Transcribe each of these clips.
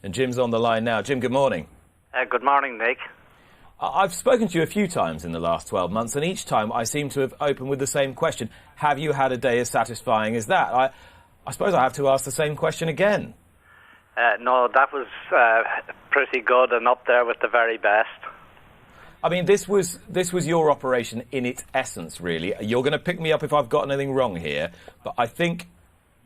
And Jim's on the line now. Jim, good morning. Good morning, Nick. I've spoken to you a few times in the last 12 months, and each time I seem to have opened with the same question. Have you had a day as satisfying as that? I suppose I have to ask the same question again. No, that was pretty good and up there with the very best. I mean, this was your operation in its essence, really. You're going to pick me up if I've got anything wrong here, but I think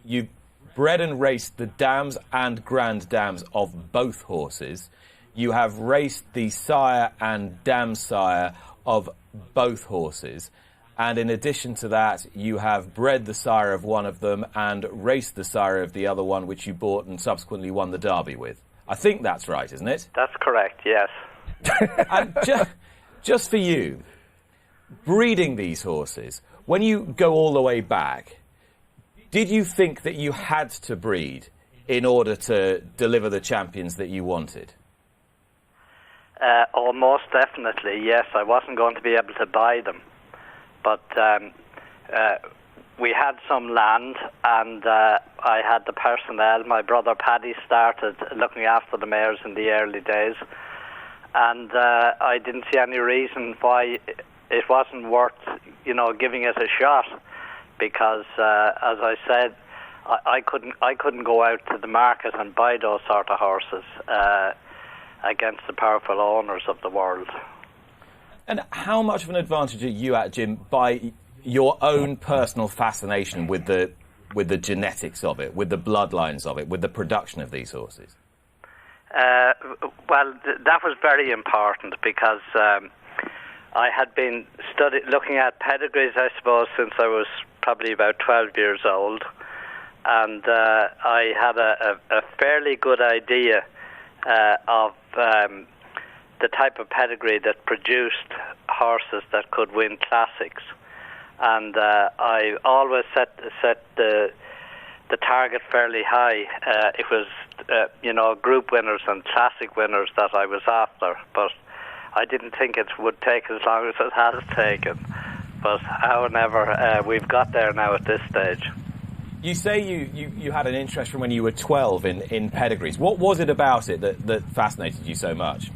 you bred and raced the dams and grand dams of both horses. You have raced the sire and dam sire of both horses. And in addition to that, you have bred the sire of one of them and raced the sire of the other one, which you bought and subsequently won the Derby with. I think that's right, isn't it? That's correct, yes. And just for you, breeding these horses, when you go all the way back, did you think that you had to breed in order to deliver the champions that you wanted? Oh, most definitely, yes. I wasn't going to be able to buy them. But we had some land, and I had the personnel. My brother Paddy started looking after the mares in the early days, and I didn't see any reason why it wasn't worth, giving it a shot. Because, as I said, I couldn't go out to the market and buy those sort of horses against the powerful owners of the world. And how much of an advantage are you at, Jim, by your own personal fascination with the genetics of it, with the bloodlines of it, with the production of these horses? Well, that was very important because I had been looking at pedigrees, I suppose, since I was probably about 12 years old. And I had a fairly good idea of the type of pedigree that produced horses that could win classics, and I always set the target fairly high. It was group winners and classic winners that I was after, but I didn't think it would take as long as it has taken. But however, we've got there now at this stage. You say you had an interest from when you were 12 in pedigrees. What was it about it that fascinated you so much?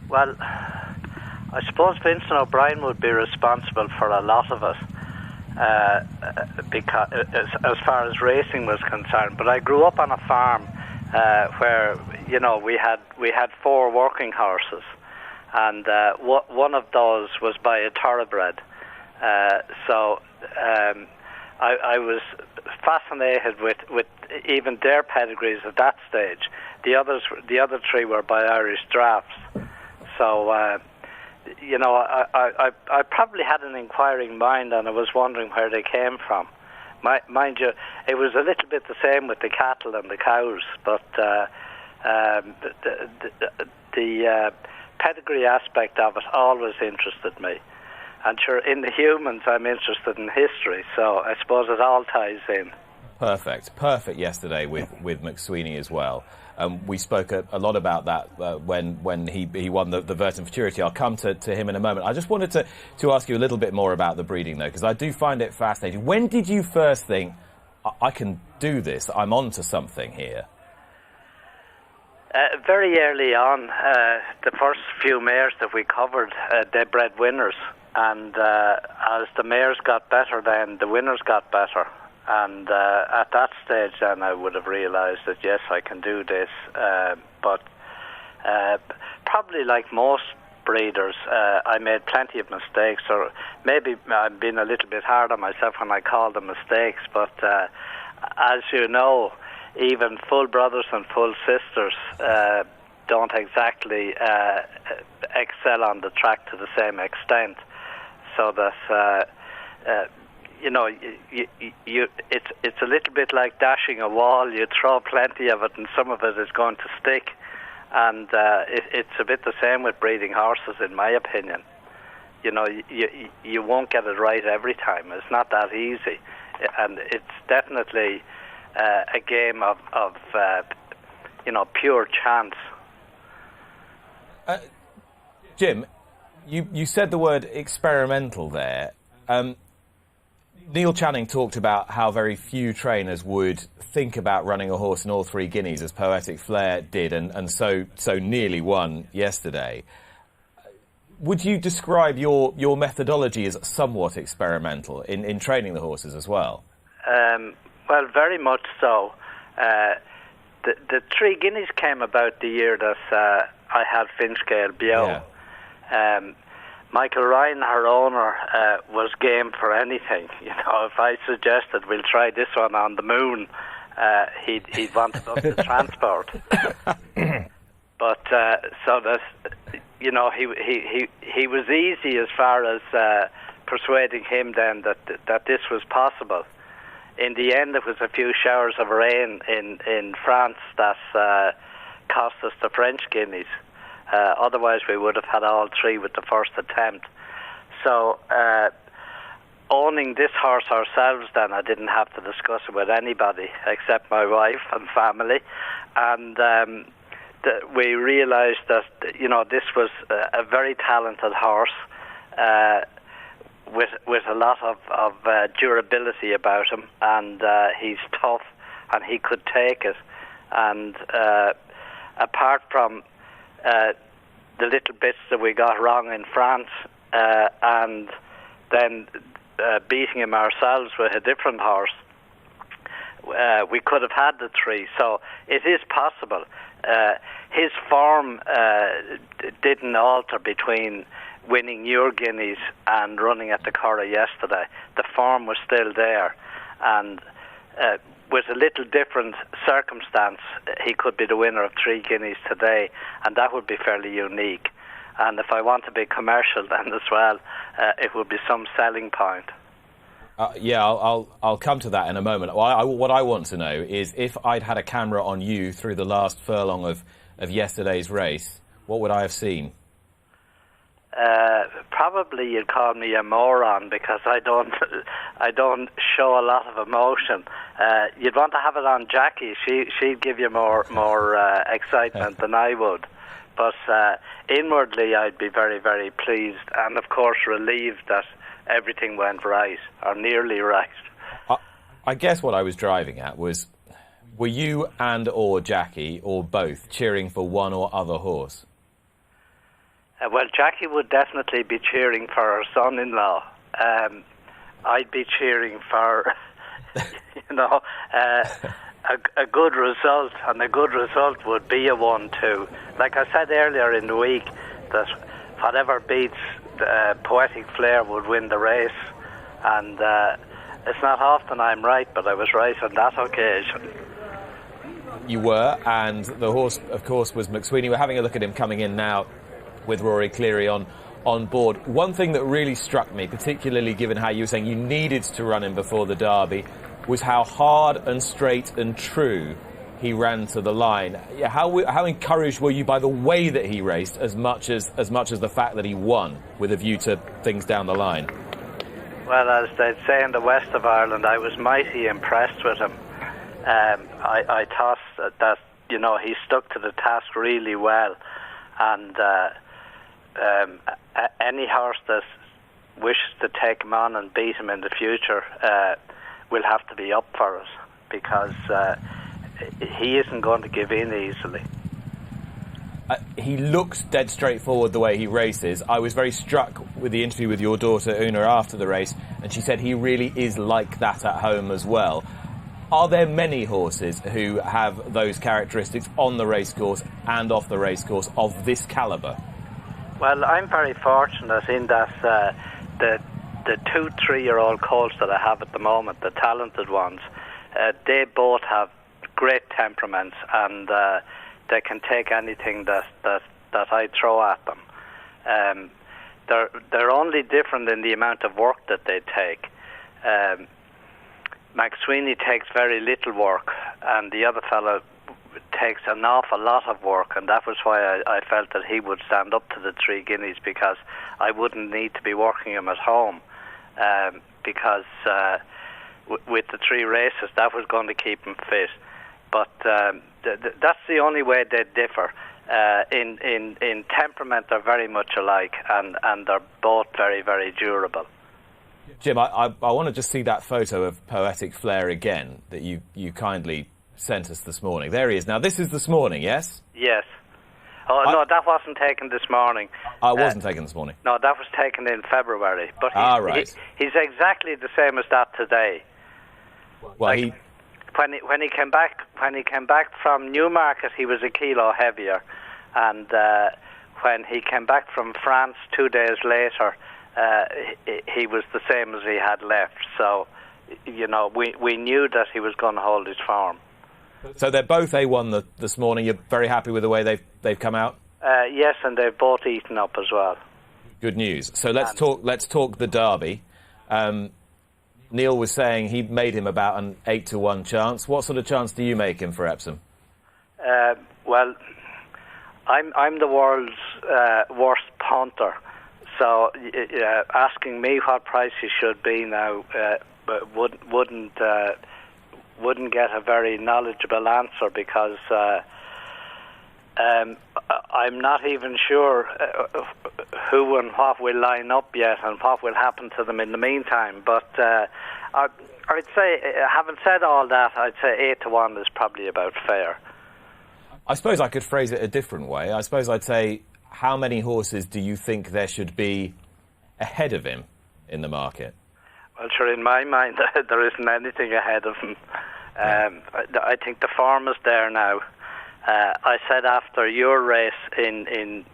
Well, I suppose Vincent O'Brien would be responsible for a lot of it, because as far as racing was concerned. But I grew up on a farm where we had 4 working horses, and one of those was by a thoroughbred. So I was fascinated with even their pedigrees at that stage. The other 3 were by Irish drafts. So, I probably had an inquiring mind, and I was wondering where they came from. Mind you, it was a little bit the same with the cattle and the cows, but the pedigree aspect of it always interested me. And sure, in the humans, I'm interested in history, so I suppose it all ties in. Perfect yesterday with McSwiney as well. We spoke a lot about that when he won the Verton Futurity. I'll come to him in a moment. I just wanted to ask you a little bit more about the breeding, though, because I do find it fascinating. When did you first think, I can do this, I'm on to something here? Very early on. The first few mares that we covered, they bred winners. And as the mares got better, then the winners got better. And at that stage, then I would have realised that yes, I can do this. But probably like most breeders, I made plenty of mistakes, or maybe I'm being a little bit hard on myself when I call them mistakes. But as you know, even full brothers and full sisters don't exactly excel on the track to the same extent. So that it's a little bit like dashing a wall. You throw plenty of it, and some of it is going to stick. And it's a bit the same with breeding horses, in my opinion. You won't get it right every time. It's not that easy, and it's definitely a game of pure chance. Jim, you said the word experimental there. Neil Channing talked about how very few trainers would think about running a horse in all 3 Guineas, as Poetic Flair did, and so nearly won yesterday. Would you describe your methodology as somewhat experimental in training the horses as well? Well, very much so. The 3 Guineas came about the year that I had Finchgale Bio. Yeah. Michael Ryan, her owner, was game for anything. You know, if I suggested we'll try this one on the moon, he'd want it up to transport. But so that, you know, he was easy as far as persuading him then that this was possible. In the end, it was a few showers of rain in France that cost us the French Guineas. Otherwise, we would have had all 3 with the first attempt. So, owning this horse ourselves, then I didn't have to discuss it with anybody except my wife and family, and we realised that, you know, this was a very talented horse with a lot of durability about him, and he's tough, and he could take it. And apart from the little bits that we got wrong in France, and then beating him ourselves with a different horse, we could have had the 3. So it is possible. His form didn't alter between winning your Guineas and running at the Curragh yesterday. The form was still there, and with a little different circumstance, he could be the winner of 3 Guineas today, and that would be fairly unique. And if I want to be commercial then as well, it would be some selling point. Yeah, I'll come to that in a moment. What I want to know is, if I'd had a camera on you through the last furlong of yesterday's race, what would I have seen? Probably you'd call me a moron, because I don't show a lot of emotion. You'd want to have it on Jackie. She'd give you more excitement than I would. But inwardly, I'd be very, very pleased, and of course relieved that everything went right, or nearly right. I guess what I was driving at was, were you or Jackie, or both, cheering for one or other horse? Well, Jackie would definitely be cheering for her son-in-law. I'd be cheering for, you know, a good result, and a good result would be a 1-2. Like I said earlier in the week, that whatever beats Poetic Flair would win the race, and it's not often I'm right, but I was right on that occasion. You were, and the horse, of course, was McSweeney. We're having a look at him coming in now with Rory Cleary on board. One thing that really struck me, particularly given how you were saying you needed to run him before the Derby, was how hard and straight and true he ran to the line. How encouraged were you by the way that he raced, as much as the fact that he won, with a view to things down the line? Well, as they'd say in the west of Ireland, I was mighty impressed with him. I thought that, you know, he stuck to the task really well, and any horse that wishes to take him on and beat him in the future will have to be up for it, because he isn't going to give in easily. He looks dead straightforward the way he races. I was very struck with the interview with your daughter Una after the race, and she said he really is like that at home as well. Are there many horses who have those characteristics on the racecourse and off the racecourse of this calibre? Well, I'm very fortunate in that the 2-3-year-old colts that I have at the moment, the talented ones, they both have great temperaments, and they can take anything that I throw at them. They're only different in the amount of work that they take. McSweeney takes very little work, and the other fellow takes an awful lot of work, and that was why I felt that he would stand up to the 3 Guineas, because I wouldn't need to be working him at home, because with the 3 races that was going to keep him fit. But that's the only way they differ. In temperament they're very much alike, and they're both very, very durable. Jim, I want to just see that photo of Poetic Flair again that you kindly sent us this morning. There he is. Now, this is this morning, yes? Yes. Oh, no, that wasn't taken this morning. I wasn't taken this morning. No, that was taken in February. But right. He's exactly the same as that today. Well, when he came back from Newmarket, he was a kilo heavier, and when he came back from France 2 days later, he was the same as he had left. So, you know, we knew that he was going to hold his form. So they're both A1 this morning. You're very happy with the way they've come out? Yes, and they've both eaten up as well. Good news. So let's talk the Derby. Neil was saying he made him about an 8-1 chance. What sort of chance do you make him for Epsom? Well, I'm the world's worst punter, so asking me what price he should be now wouldn't get a very knowledgeable answer, because I'm not even sure who and what will line up yet and what will happen to them in the meantime. But I'd say, having said all that, I'd say 8-1 is probably about fair. I suppose I could phrase it a different way. I suppose I'd say, how many horses do you think there should be ahead of him in the market? Well, sure, in my mind, there isn't anything ahead of him. I think the form is there now. I said after your race in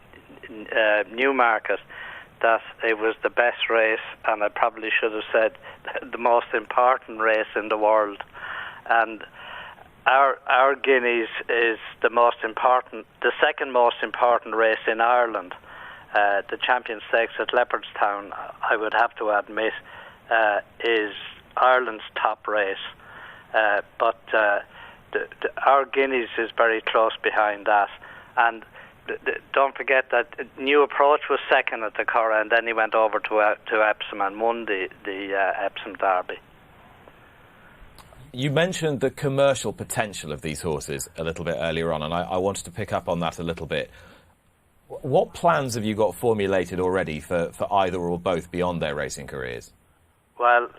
Newmarket that it was the best race, and I probably should have said the most important race in the world. And our Guineas is the second most important race in Ireland. The Champion Stakes at Leopardstown, I would have to admit, is Ireland's top race. But our Guineas is very close behind that. And don't forget that New Approach was second at the Curragh, and then he went over to Epsom and won the Epsom Derby. You mentioned the commercial potential of these horses a little bit earlier on, and I wanted to pick up on that a little bit. What plans have you got formulated already for either or both beyond their racing careers? Well,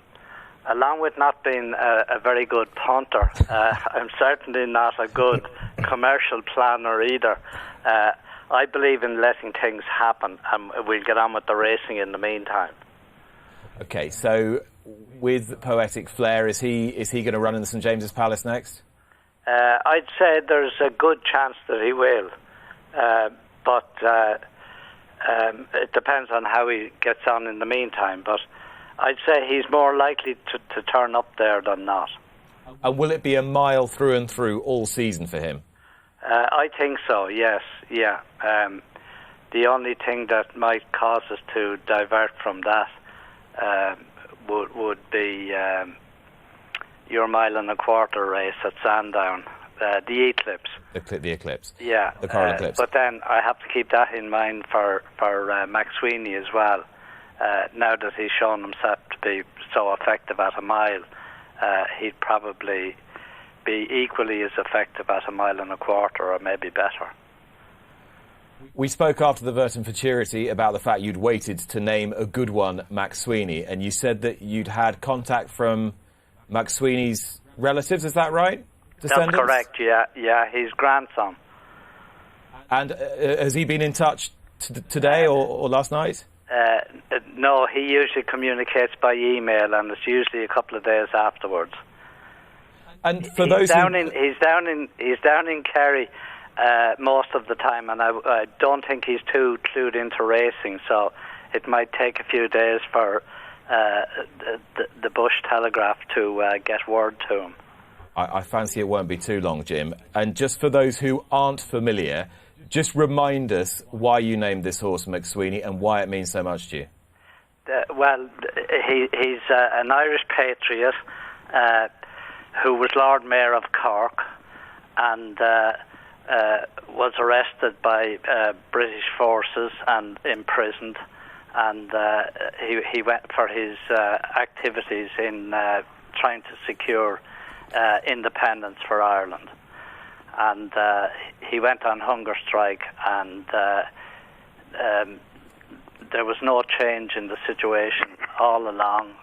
along with not being a very good punter, I'm certainly not a good commercial planner either. I believe in letting things happen, and we'll get on with the racing in the meantime. Okay, so with Poetic Flair, is he going to run in the St James's Palace next? I'd say there's a good chance that he will, but it depends on how he gets on in the meantime. But I'd say he's more likely to turn up there than not. And will it be a mile through and through all season for him? I think so, yes, yeah. The only thing that might cause us to divert from that would be your 1.25 mile race at Sandown, the Eclipse. The Eclipse. Yeah. The Coral Eclipse. But then I have to keep that in mind for Max Swiney as well. Now that he's shown himself to be so effective at a mile, he'd probably be equally as effective at 1.25 miles or maybe better. We spoke after the Verton Futurity about the fact you'd waited to name a good one, Max Swiney, and you said that you'd had contact from Max Sweeney's relatives, is that right? Descendants? That's correct, yeah, his grandson. And has he been in touch today or last night? No, he usually communicates by email, and it's usually a couple of days afterwards. And for he's down in Kerry most of the time, and I don't think he's too clued into racing, so it might take a few days for the Bush Telegraph to get word to him. I fancy it won't be too long, Jim. And just for those who aren't familiar, just remind us why you named this horse Max Swiney and why it means so much to you. Well, he's an Irish patriot who was Lord Mayor of Cork and was arrested by British forces and imprisoned, and he went for his activities in trying to secure independence for Ireland. And he went on hunger strike, and there was no change in the situation all along.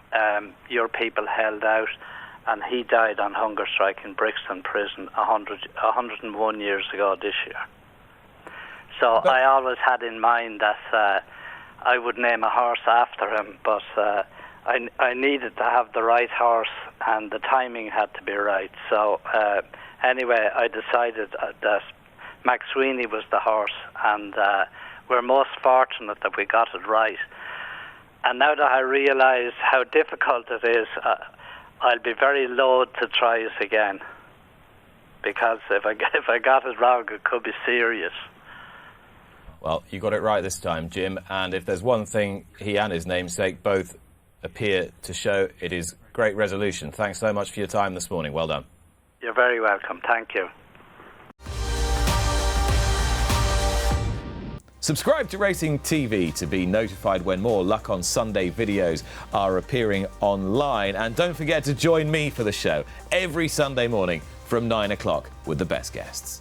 Your people held out, and he died on hunger strike in Brixton Prison 101 years ago this year. So I always had in mind that I would name a horse after him, but I needed to have the right horse, and the timing had to be right. So anyway, I decided that Max Swiney was the horse, and we're most fortunate that we got it right. And now that I realise how difficult it is, I'll be very loath to try it again, because if I got it wrong, it could be serious. Well, you got it right this time, Jim, and if there's one thing he and his namesake both appear to show, it is great resolution. Thanks so much for your time this morning. Well done. You're very welcome. Thank you. Subscribe to Racing TV to be notified when more Luck on Sunday videos are appearing online. And don't forget to join me for the show every Sunday morning from 9 o'clock with the best guests.